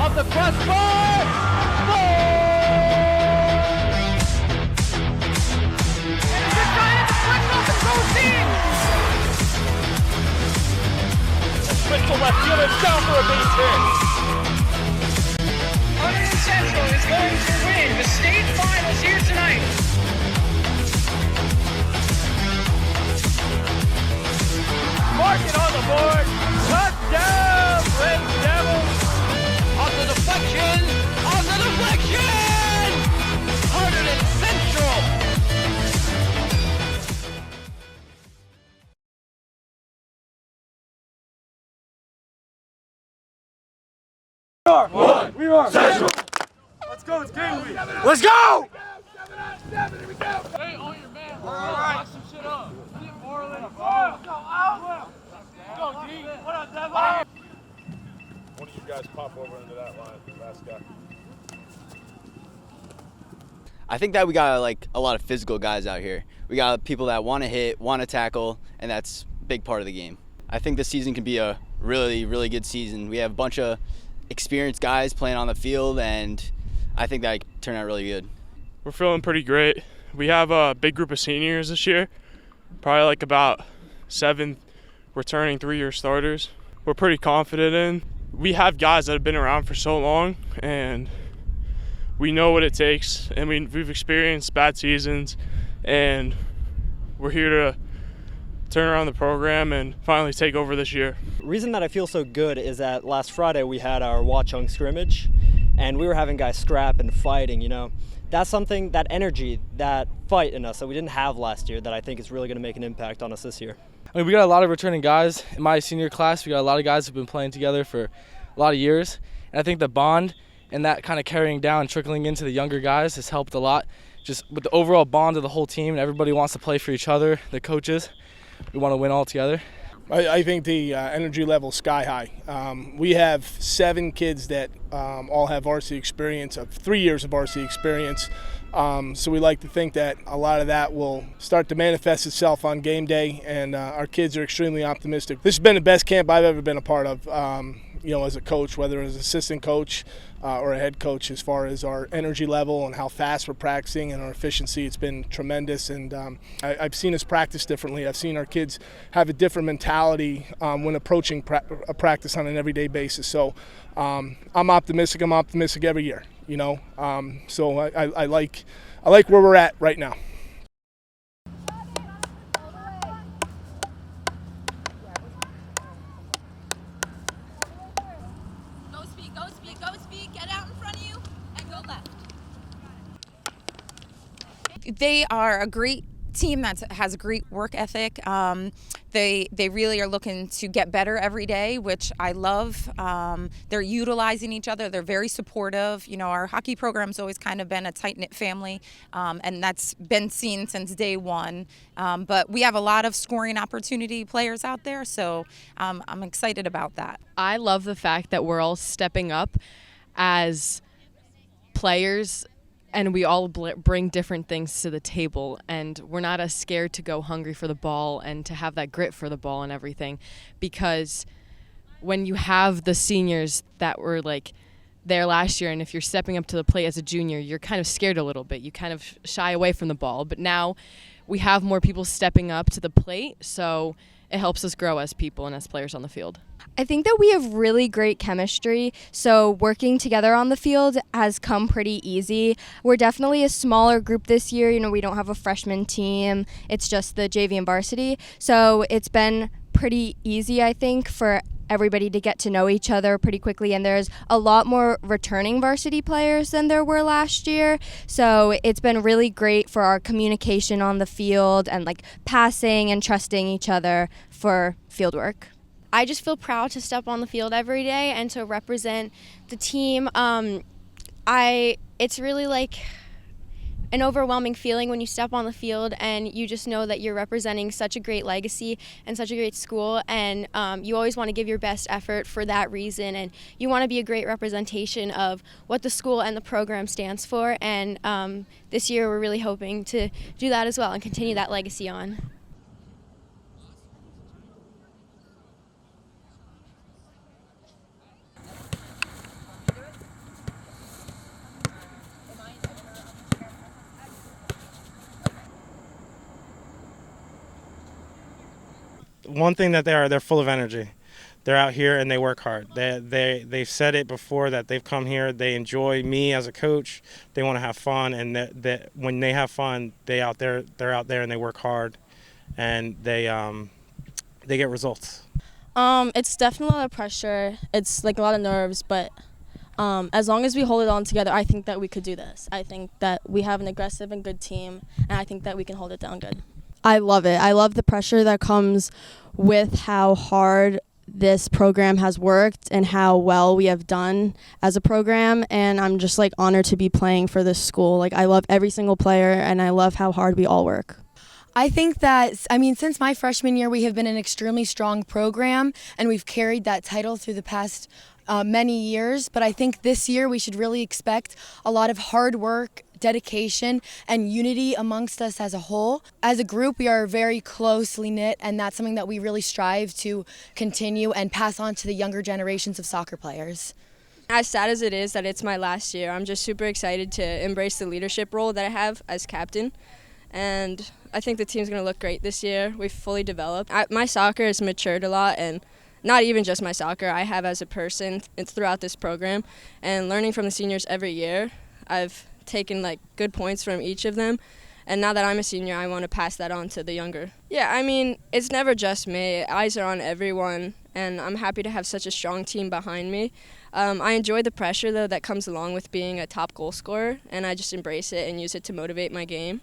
off the crossbar. To left field and down for a base hit. Hunterdon Central is going to win the state finals here tonight. Mark it on the board. Touchdown, Red Devils. On the deflection. On the deflection. Hunterdon Central. We are Central. Let's go, it's game week. Let's go! Hey, on your man. Lock some shit up. Get Marlin. Go out. Go, D. What up, Devil? One of you guys pop over into that line, last guy. I think that we got like a lot of physical guys out here. We got people that want to hit, want to tackle, and that's a big part of the game. I think this season can be a really, really good season. We have a bunch of experienced guys playing on the field, and I think that could turn out really good. We're feeling pretty great. We have a big group of seniors this year, probably like about 7 returning 3-year starters. We're pretty confident in. We have guys that have been around for so long, and we know what it takes, and we've experienced bad seasons, and we're here to turn around the program and finally take over this year. The reason that I feel so good is that last Friday we had our Watchung scrimmage, and we were having guys scrap and fighting, you know. That's something, that energy, that fight in us that we didn't have last year that I think is really going to make an impact on us this year. I mean, we got a lot of returning guys. In my senior class, we got a lot of guys who've been playing together for a lot of years, and I think the bond and that kind of carrying down, trickling into the younger guys has helped a lot. Just with the overall bond of the whole team, and everybody wants to play for each other, the coaches. We want to win all together. I think the energy level is sky high. We have 7 kids that all have varsity experience, of 3 years of varsity experience. So we like to think that a lot of that will start to manifest itself on game day, and our kids are extremely optimistic. This has been the best camp I've ever been a part of, as a coach, whether as an assistant coach or a head coach, as far as our energy level and how fast we're practicing and our efficiency. It's been tremendous, and I've seen us practice differently. I've seen our kids have a different mentality when approaching a practice on an everyday basis. So I'm optimistic. I'm optimistic every year, So I like where we're at right now. They are a great team that has a great work ethic. They really are looking to get better every day, which I love. They're utilizing each other. They're very supportive. Our hockey program's always kind of been a tight-knit family, and that's been seen since day one. But we have a lot of scoring opportunity players out there, so I'm excited about that. I love the fact that we're all stepping up as players, and we all bring different things to the table, and we're not as scared to go hungry for the ball and to have that grit for the ball and everything, because when you have the seniors that were there last year, and if you're stepping up to the plate as a junior, you're kind of scared a little bit. You kind of shy away from the ball, but now we have more people stepping up to the plate, so it helps us grow as people and as players on the field. I think that we have really great chemistry, so working together on the field has come pretty easy. We're definitely a smaller group this year. We don't have a freshman team. It's just the JV and varsity. So it's been pretty easy, I think, for everybody to get to know each other pretty quickly, and there's a lot more returning varsity players than there were last year. So it's been really great for our communication on the field and passing and trusting each other for field work. I just feel proud to step on the field every day and to represent the team. It's really an overwhelming feeling when you step on the field and you just know that you're representing such a great legacy and such a great school, and you always want to give your best effort for that reason, and you want to be a great representation of what the school and the program stands for, and this year we're really hoping to do that as well and continue that legacy on. one thing that they're full of energy. They're out here and they work hard. They've said it before that they've come here. They enjoy me as a coach. They want to have fun, and that when they have fun, they're out there and they work hard, and they get results. It's definitely a lot of pressure. It's like a lot of nerves, but as long as we hold it on together, I think that we could do this. I think that we have an aggressive and good team, and I think that we can hold it down good. I love it. I love the pressure that comes with how hard this program has worked and how well we have done as a program, and I'm just like honored to be playing for this school. Like, I love every single player, and I love how hard we all work. I think that, since my freshman year, we have been an extremely strong program, and we've carried that title through the past many years. But I think this year we should really expect a lot of hard work, dedication, and unity amongst us as a whole. As a group, we are very closely knit, and that's something that we really strive to continue and pass on to the younger generations of soccer players. As sad as it is that it's my last year, I'm just super excited to embrace the leadership role that I have as captain. And I think the team's going to look great this year. We've fully developed. My soccer has matured a lot, and not even just my soccer, I have as a person throughout this program. And learning from the seniors every year, I've taken good points from each of them, and now that I'm a senior, I want to pass that on to the younger. Yeah, it's never just me. Eyes are on everyone, and I'm happy to have such a strong team behind me. I enjoy the pressure, though, that comes along with being a top goal scorer, and I just embrace it and use it to motivate my game.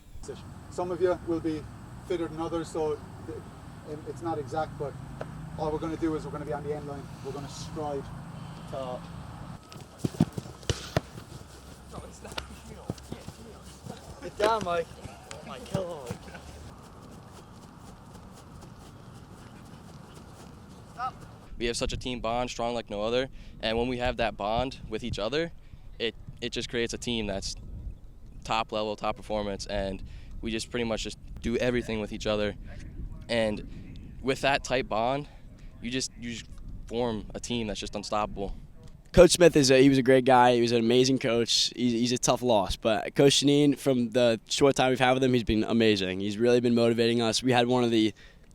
Some of you will be fitter than others, so it's not exact, but all we're going to do is we're going to be on the end line. We're going to stride to Get down, Mike. My kill. We have such a team bond, strong like no other, and when we have that bond with each other, it just creates a team that's top level, top performance, and we just pretty much just do everything with each other. And with that tight bond, you just form a team that's just unstoppable. Coach Smith he was a great guy. He was an amazing coach. He's a tough loss, but Coach Shaneen, from the short time we've had with him, he's been amazing. He's really been motivating us. We had one of the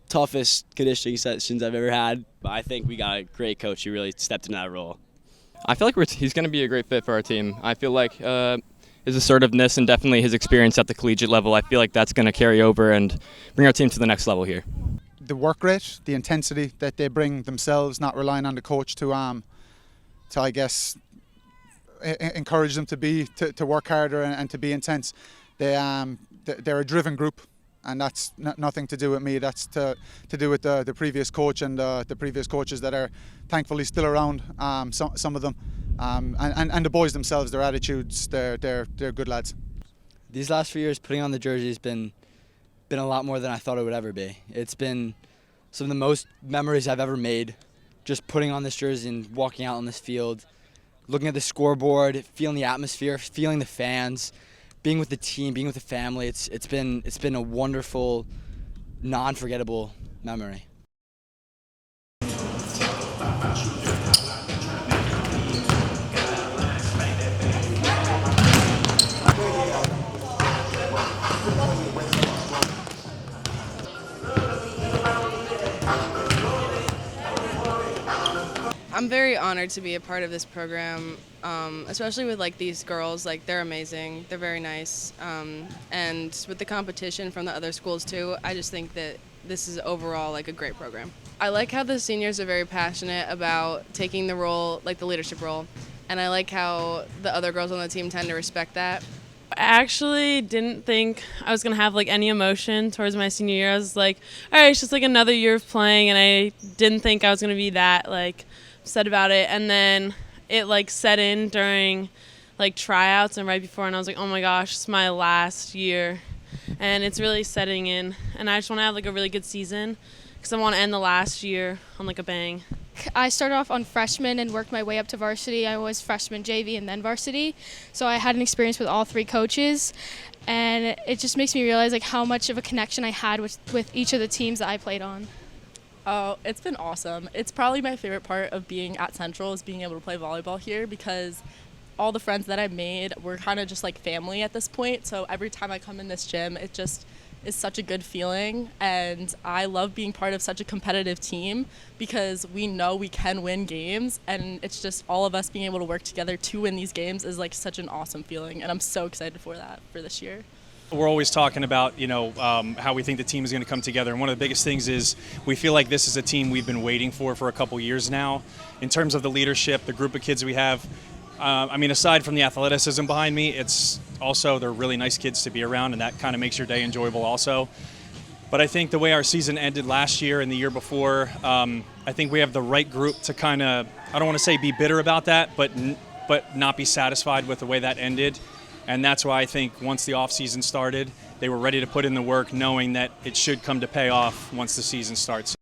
toughest conditioning sessions I've ever had, but I think we got a great coach who really stepped into that role. I feel like he's going to be a great fit for our team. I feel like his assertiveness and definitely his experience at the collegiate level, I feel like that's going to carry over and bring our team to the next level here. the work rate, the intensity that they bring themselves, not relying on the coach to I guess encourage them to work harder and to be intense. They're a driven group, and that's nothing to do with me. That's to do with the previous coach and the previous coaches that are thankfully still around. Some of them, and the boys themselves, their attitudes, they're good lads. These last few years, putting on the jersey has been a lot more than I thought it would ever be. It's been some of the most memories I've ever made, just putting on this jersey and walking out on this field, looking at the scoreboard, feeling the atmosphere, feeling the fans, being with the team, being with the family. It's been a wonderful, non-forgettable memory. I'm very honored to be a part of this program, especially with these girls. They're amazing, they're very nice, and with the competition from the other schools too, I just think that this is overall a great program. I like how the seniors are very passionate about taking the role, the leadership role, and I like how the other girls on the team tend to respect that. I actually didn't think I was going to have any emotion towards my senior year. I was like, all right, it's just another year of playing, and I didn't think I was going to be that upset about it. And then it set in during tryouts and right before, and I was like, oh my gosh, it's my last year, and it's really setting in, and I just want to have a really good season because I want to end the last year on a bang. I started off on freshman and worked my way up to varsity. I was freshman, JV, and then varsity. So I had an experience with all three coaches, and it just makes me realize how much of a connection I had with each of the teams that I played on. Oh, it's been awesome. It's probably my favorite part of being at Central is being able to play volleyball here because all the friends that I made were kind of just like family at this point. So every time I come in this gym, it's is such a good feeling, and I love being part of such a competitive team because we know we can win games, and it's just all of us being able to work together to win these games is like such an awesome feeling, and I'm so excited for that for this year. We're always talking about, how we think the team is going to come together. And one of the biggest things is we feel like this is a team we've been waiting for a couple years now. In terms of the leadership, the group of kids we have, aside from the athleticism behind me, it's also they're really nice kids to be around, and that kind of makes your day enjoyable also. But I think the way our season ended last year and the year before, I think we have the right group to kind of, I don't want to say be bitter about that, but not be satisfied with the way that ended. And that's why I think once the off-season started, they were ready to put in the work knowing that it should come to pay off once the season starts. So